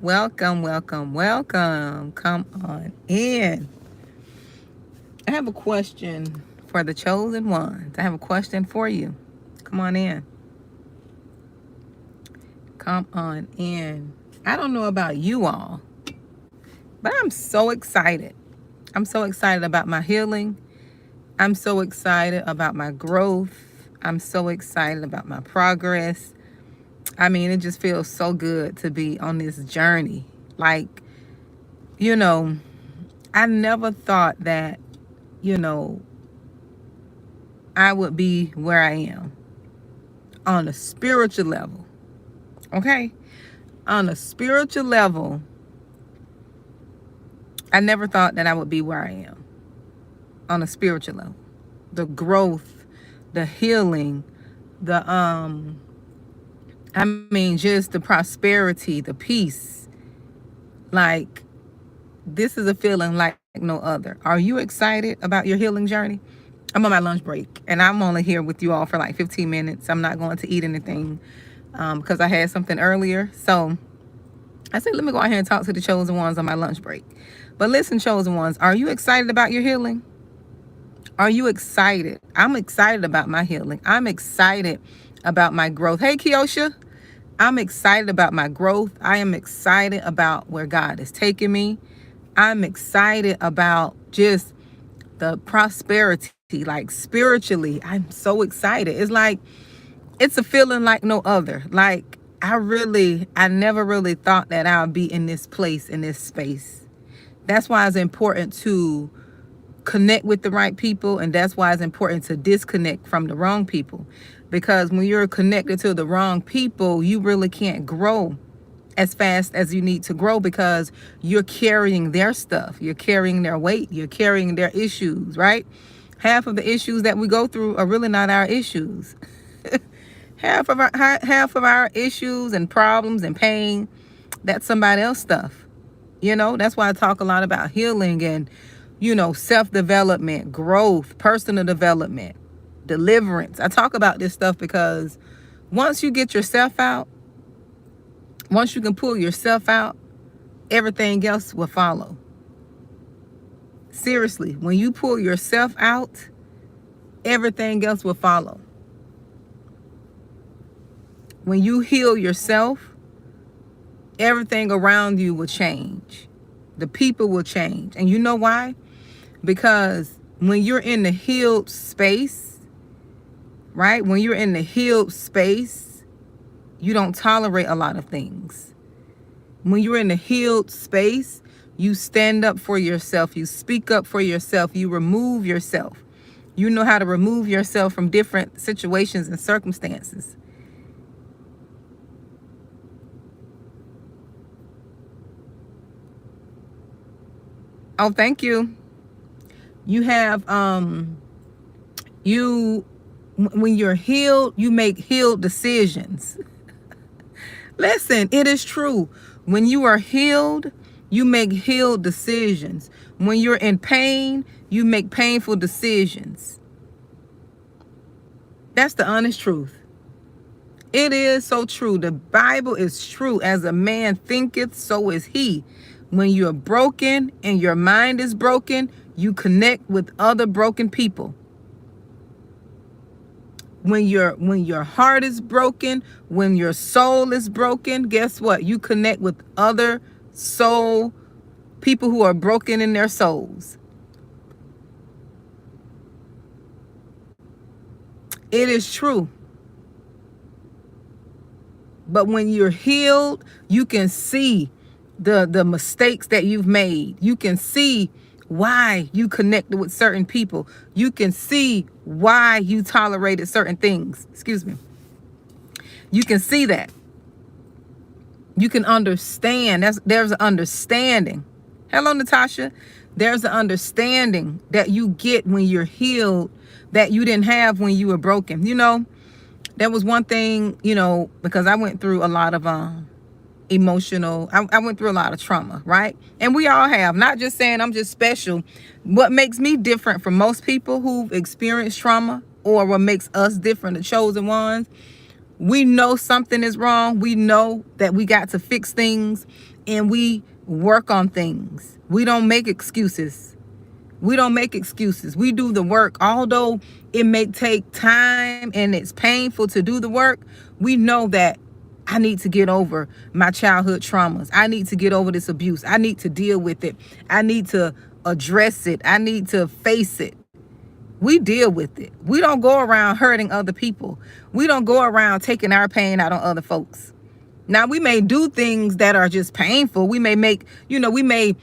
Welcome, welcome, welcome. Come on in. I have a question for the chosen ones. I have a question for you. Come on in. Come on in. I don't know about you all, but I'm so excited. I'm so excited about my healing. I'm so excited about my growth. I'm so excited about my progress. I mean, it just feels so good to be on this journey. Like, you know, I never thought that, you know, I would be where I am on a spiritual level. Okay? On a spiritual level, I never thought that I would be where I am on a spiritual level. The growth, the healing, just the prosperity, the peace. Like, this is a feeling like no other. Are you excited about your healing journey? I'm on my lunch break, and I'm only here with you all for like 15 minutes. I'm not going to eat anything because I had something earlier. So I said, let me go ahead and talk to the chosen ones on my lunch break. But listen, chosen ones, are you excited about your healing? Are you excited? I'm excited about my healing. I'm excited about my growth. Hey, Kiosha. I'm excited about my growth. I am excited about where God is taking me. I'm excited about just the prosperity, like spiritually. I'm so excited. It's like, it's a feeling like no other. Like, I never really thought that I would be in this place, in this space. That's why it's important to connect with the right people, and that's why it's important to disconnect from the wrong people, because when you're connected to the wrong people, you really can't grow as fast as you need to grow, because you're carrying their stuff, you're carrying their weight, you're carrying their issues, right? Half of the issues that we go through are really not our issues. Half of our issues and problems and pain, that's somebody else's stuff. That's why I talk a lot about healing and self-development, growth, personal development, deliverance. I talk about this stuff because once you get yourself out, once you can pull yourself out, everything else will follow. Seriously, when you pull yourself out, everything else will follow. When you heal yourself, everything around you will change. The people will change. And you know why? Because when you're in the healed space, right? When you're in the healed space, you don't tolerate a lot of things. When you're in the healed space, you stand up for yourself. You speak up for yourself. You remove yourself. You know how to remove yourself from different situations and circumstances. Oh, thank you. You have, when you're healed, you make healed decisions. Listen, it is true. When you are healed, you make healed decisions. When you're in pain, you make painful decisions. That's the honest truth. It is so true. The Bible is true. As a man thinketh, so is he. When you're broken and your mind is broken, you connect with other broken people. When your heart is broken, when your soul is broken, guess what? You connect with other soul people who are broken in their souls. It is true. But when you're healed, you can see the mistakes that you've made. You can see why you connected with certain people. You can see why you tolerated certain things. Excuse me. You can see that. You can understand. There's an understanding. Hello, Natasha. There's an understanding that you get when you're healed that you didn't have when you were broken. There was one thing, because I went through a lot of emotional, I went through a lot of trauma, right? And we all have. Not just saying I'm just special. What makes me different from most people who've experienced trauma, or what makes us different, the chosen ones, we know something is wrong. We know that we got to fix things and we work on things. We don't make excuses. We don't make excuses. We do the work. Although it may take time and it's painful to do the work, we know that I need to get over my childhood traumas. I need to get over this abuse. I need to deal with it. I need to address it. I need to face it. We deal with it. We don't go around hurting other people. We don't go around taking our pain out on other folks. Now, we may do things that are just painful. We may make, we may,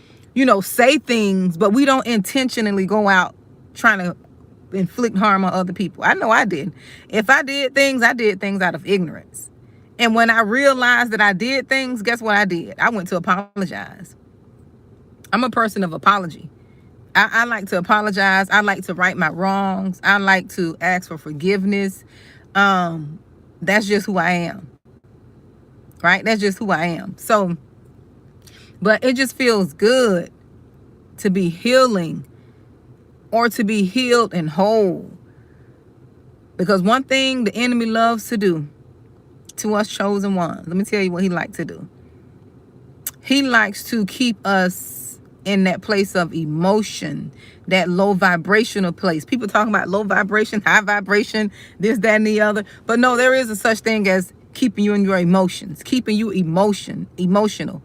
say things, but we don't intentionally go out trying to inflict harm on other people. I know I did. If I did things out of ignorance. And when I realized that I did things, guess what I did? I went to apologize. I'm a person of apology. I like to apologize. I like to right my wrongs. I like to ask for forgiveness. That's just who I am. Right? That's just who I am. So, but it just feels good to be healing or to be healed and whole. Because one thing the enemy loves to do to us chosen ones, let me tell you what he likes to do. He likes to keep us in that place of emotion, that low vibrational place. People talking about low vibration, high vibration, this, that, and the other. But no, there is a such thing as keeping you in your emotions, keeping you emotional.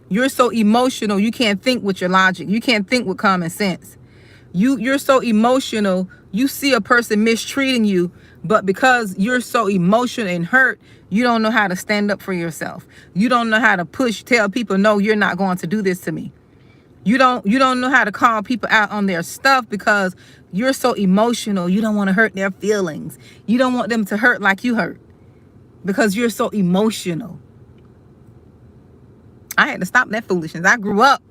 You're so emotional, you can't think with your logic. You can't think with common sense. You're so emotional, you see a person mistreating you, but because you're so emotional and hurt, you don't know how to stand up for yourself. You don't know how to tell people, no, you're not going to do this to me. You don't know how to call people out on their stuff because you're so emotional. You don't want to hurt their feelings. You don't want them to hurt like you hurt because you're so emotional. I had to stop that foolishness. I grew up.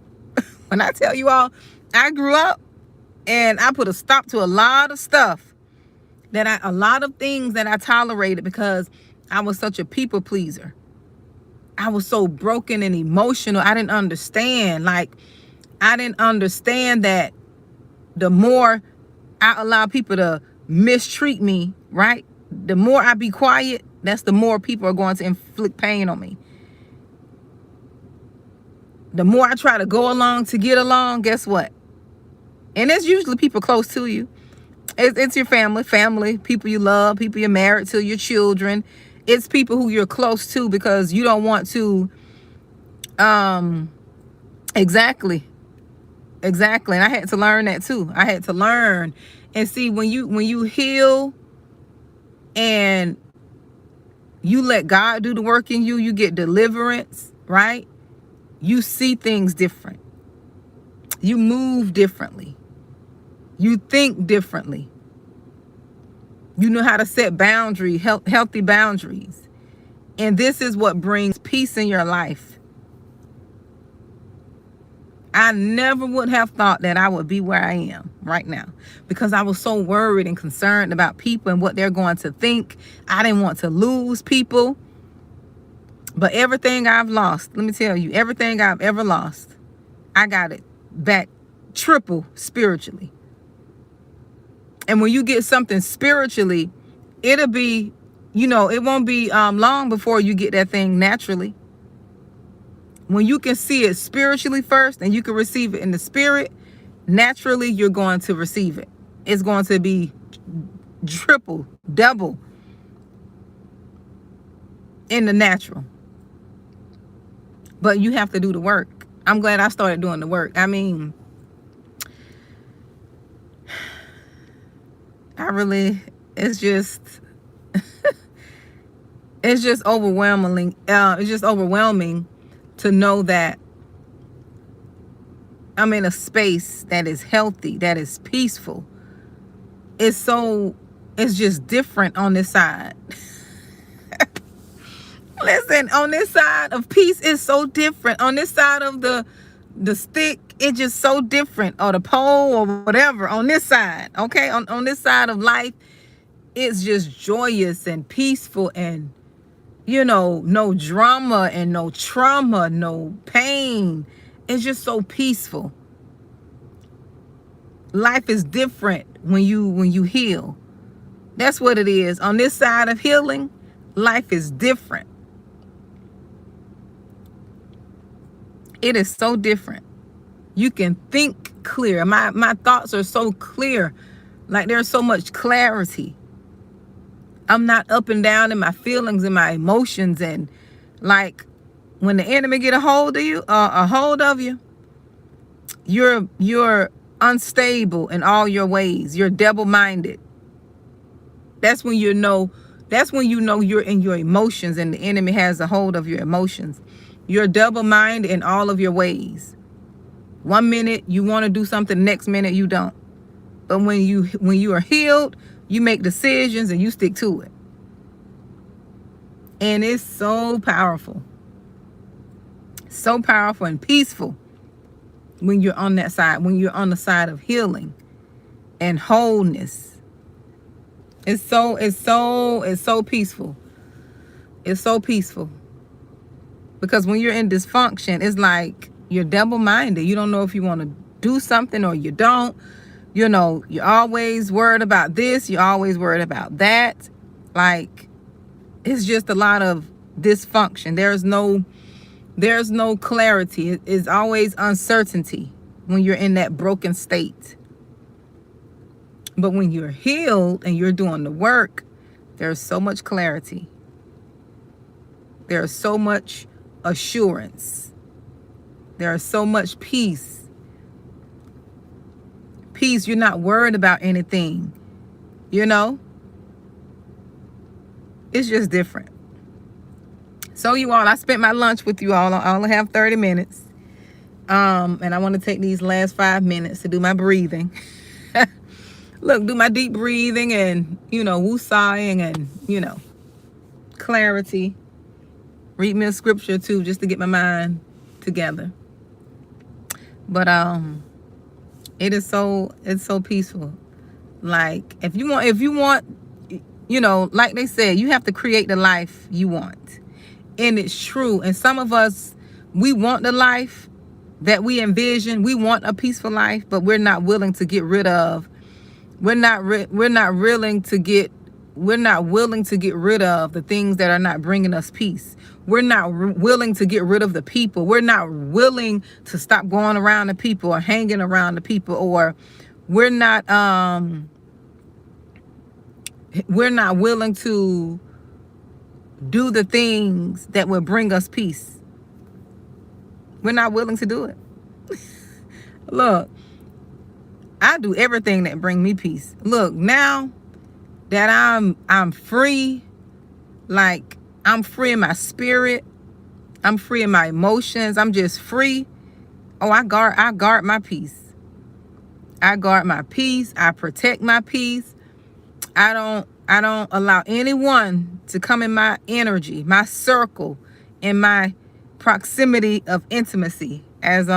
When I tell you all, I grew up and I put a stop to a lot of stuff a lot of things that I tolerated because I was such a people pleaser. I was so broken and emotional. I didn't understand. I didn't understand that the more I allow people to mistreat me, right? The more I be quiet, that's the more people are going to inflict pain on me. The more I try to go along to get along, guess what? And it's usually people close to you. It's your family, people you love, people you're married to, your children. It's people who you're close to because you don't want to, exactly. And I had to learn that too. I had to learn and see when you heal and you let God do the work in you, you get deliverance, right? You see things different. You move differently. You think differently. You know how to set boundaries, healthy boundaries. And this is what brings peace in your life. I never would have thought that I would be where I am right now because I was so worried and concerned about people and what they're going to think. I didn't want to lose people. But everything I've lost, let me tell you, everything I've ever lost, I got it back triple spiritually. And when you get something spiritually, it'll be, it won't be long before you get that thing naturally. When you can see it spiritually first and you can receive it in the spirit, naturally you're going to receive it. It's going to be triple, double in the natural. But you have to do the work. I'm glad I started doing the work. I mean, it's just overwhelming. It's just overwhelming to know that I'm in a space that is healthy, that is peaceful. It's just different on this side. Listen, on this side of peace is so different. On this side of the stick, it's just so different. Or the pole or whatever. On this side, okay? On this side of life, it's just joyous and peaceful and, no drama and no trauma, no pain. It's just so peaceful. Life is different when you heal. That's what it is. On this side of healing, life is different. It is so different. You can think clear. My thoughts are so clear. Like there's so much clarity. I'm not up and down in my feelings and my emotions. And like when the enemy get a hold of you, you're unstable in all your ways. You're double-minded. That's when you know you're in your emotions and the enemy has a hold of your emotions. You're double-minded in all of your ways. One minute you want to do something, next minute you don't. But when you are healed, you make decisions and you stick to it. And it's so powerful. So powerful and peaceful when you're on that side, when you're on the side of healing and wholeness. It's so peaceful. It's so peaceful. Because when you're in dysfunction, it's like you're double-minded. You don't know if you want to do something or you don't. You know, you're always worried about this. You're always worried about that. Like, it's just a lot of dysfunction. There's no clarity. It's always uncertainty when you're in that broken state. But when you're healed and you're doing the work, there's so much clarity. There's so much assurance. There's so much peace. Peace, you're not worried about anything. You know? It's just different. So you all, I spent my lunch with you all. I only have 30 minutes. And I want to take these last 5 minutes to do my breathing. Look, do my deep breathing and, woosahing and, clarity. Read me a scripture too, just to get my mind together. But it's so peaceful. Like if you want, like they said, you have to create the life you want. And it's true. And some of us, we want the life that we envision. We want a peaceful life, but we're not willing to get rid of. We're not willing to get rid of the things that are not bringing us peace. We're not willing to get rid of the people. We're not willing to stop going around the people or hanging around the people, or we're not willing to do the things that will bring us peace. We're not willing to do it. Look, I do everything that bring me peace. Look, now that I'm free, like I'm free in my spirit, I'm free in my emotions, I'm just free. Oh, I guard my peace. I guard my peace. I protect my peace. I don't allow anyone to come in my energy, my circle, in my proximity of intimacy. As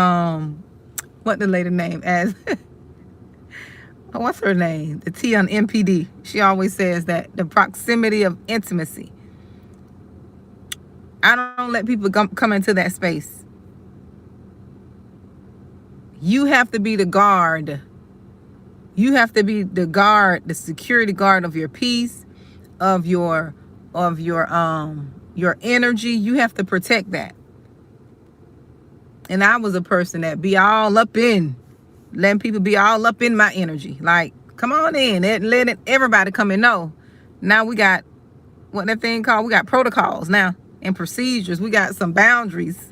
what the lady name as what's her name? The T on MPD. She always says that the proximity of intimacy. I don't let people come into that space. You have to be the guard. You have to be the guard, the security guard of your peace, of your energy. You have to protect that. And I was a person that be all up in, letting people be all up in my energy. Like, come on in, and letting everybody come and know. Now we got what that thing called. We got protocols now and procedures. We got some boundaries.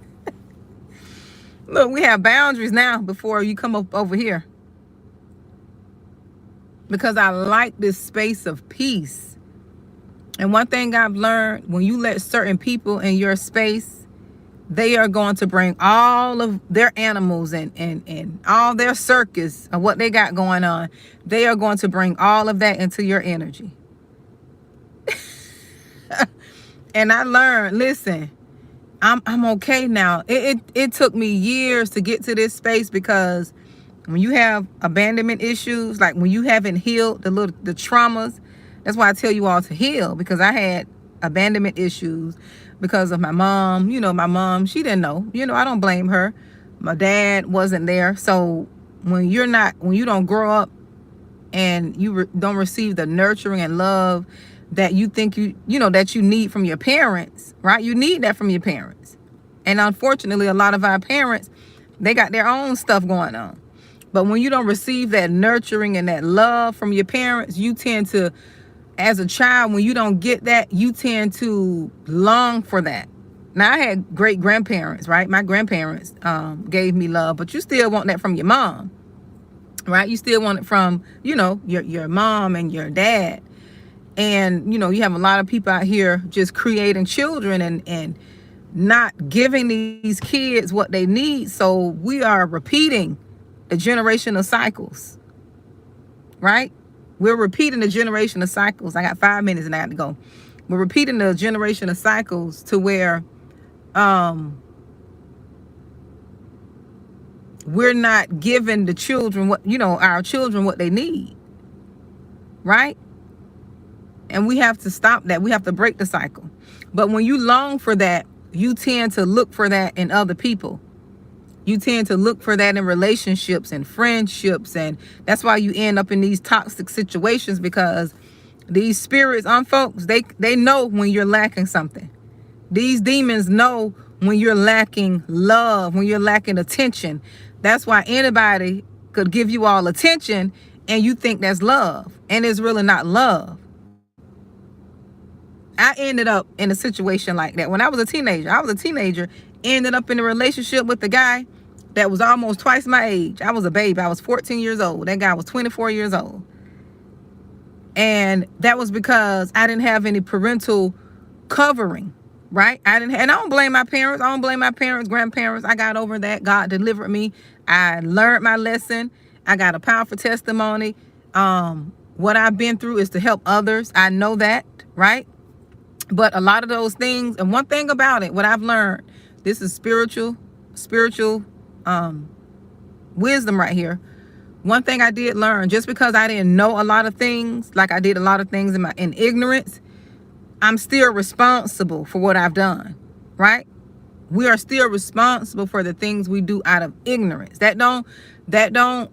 Look, we have boundaries now before you come up over here. Because I like this space of peace. And one thing I've learned, when you let certain people in your space, they are going to bring all of their animals and all their circus of what they got going on. They are going to bring all of that into your energy. And I learned, listen, I'm okay now. It took me years to get to this space, because when you have abandonment issues, like when you haven't healed the traumas, that's why I tell you all to heal, because I had abandonment issues because of my mom. My mom, she didn't know. I don't blame her. My dad wasn't there. So when you don't grow up and you don't receive the nurturing and love that you think that you need from your parents, right? You need that from your parents. And unfortunately, a lot of our parents, they got their own stuff going on. But when you don't receive that nurturing and that love from your parents, you tend to, as a child, when you don't get that, you tend to long for that. Now, I had great grandparents, right? My grandparents gave me love, but you still want that from your mom, right? You still want it from, your mom and your dad. And, you have a lot of people out here just creating children and not giving these kids what they need. So we are repeating the generational cycles, right? We're repeating the generational cycles. I got 5 minutes and I got to go. We're repeating the generational cycles to where we're not giving the children our children what they need, right? And we have to stop that. We have to break the cycle. But when you long for that, you tend to look for that in other people. You tend to look for that in relationships and friendships. And that's why you end up in these toxic situations, because these spirits on folks, they know when you're lacking something. These demons know when you're lacking love, when you're lacking attention. That's why anybody could give you all attention and you think that's love. And it's really not love. I ended up in a situation like that when I was a teenager. Ended up in a relationship with a guy that was almost twice my age. I was a baby. I was 14 years old. That guy was 24 years old. And that was because I didn't have any parental covering, right? And I don't blame my parents. I don't blame my parents, grandparents. I got over that. God delivered me. I learned my lesson. I got a powerful testimony. What I've been through is to help others. I know that, right? But a lot of those things, and one thing about it, what I've learned, this is spiritual wisdom right here. One thing I did learn, just because I didn't know a lot of things, like I did a lot of things in ignorance, I'm still responsible for what I've done, right? We are still responsible for the things we do out of ignorance. That don't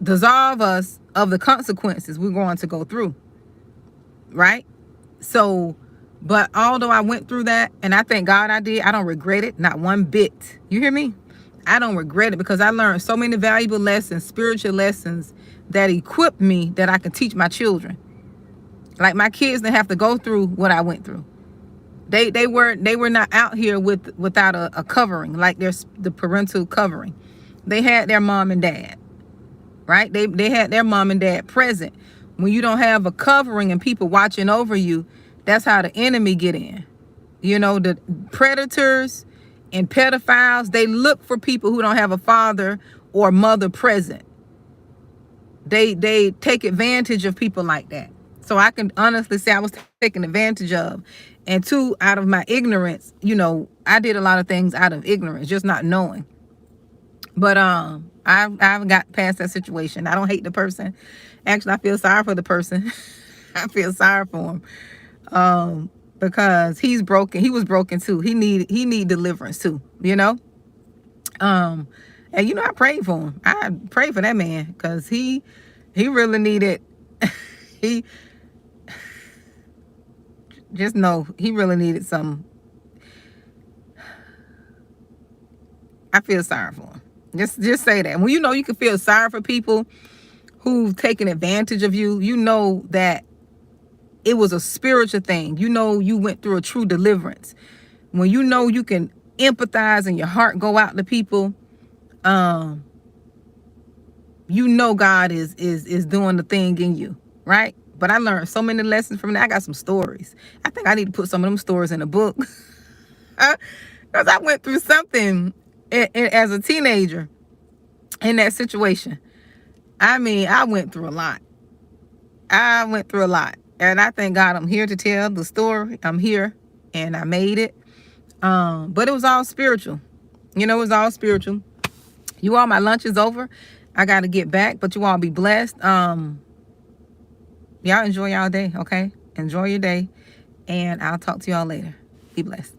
dissolve us of the consequences we're going to go through, right? So, but although I went through that, and I thank God I did, I don't regret it, not one bit. You hear me? I don't regret it, because I learned so many valuable lessons, spiritual lessons that equipped me that I can teach my children. Like my kids didn't have to go through what I went through. They were not out here without a covering, like there's the parental covering. They had their mom and dad, right? They had their mom and dad present. When you don't have a covering and people watching over you, that's how the enemy get in. The predators and pedophiles, they look for people who don't have a father or mother present. They take advantage of people like that. So I can honestly say I was taken advantage of. And two, out of my ignorance, I did a lot of things out of ignorance, just not knowing. But I've got past that situation. I don't hate the person. Actually, I feel sorry for the person. I feel sorry for him. Because he's broken. He was broken too. He need deliverance too, And I prayed for him. I prayed for that man, because he really needed he just know he really needed some. I feel sorry for him. Just say that. When you can feel sorry for people who've taken advantage of you, that it was a spiritual thing. You went through a true deliverance. When you can empathize and your heart go out to people, God is doing the thing in you, right? But I learned so many lessons from that. I got some stories. I think I need to put some of them stories in a book. Because I went through something as a teenager in that situation. I mean, I went through a lot. And I thank God I'm here to tell the story. I'm here and I made it. But it was all spiritual. It was all spiritual. You all, my lunch is over. I got to get back, but you all be blessed. Y'all enjoy y'all day, okay? Enjoy your day. And I'll talk to y'all later. Be blessed.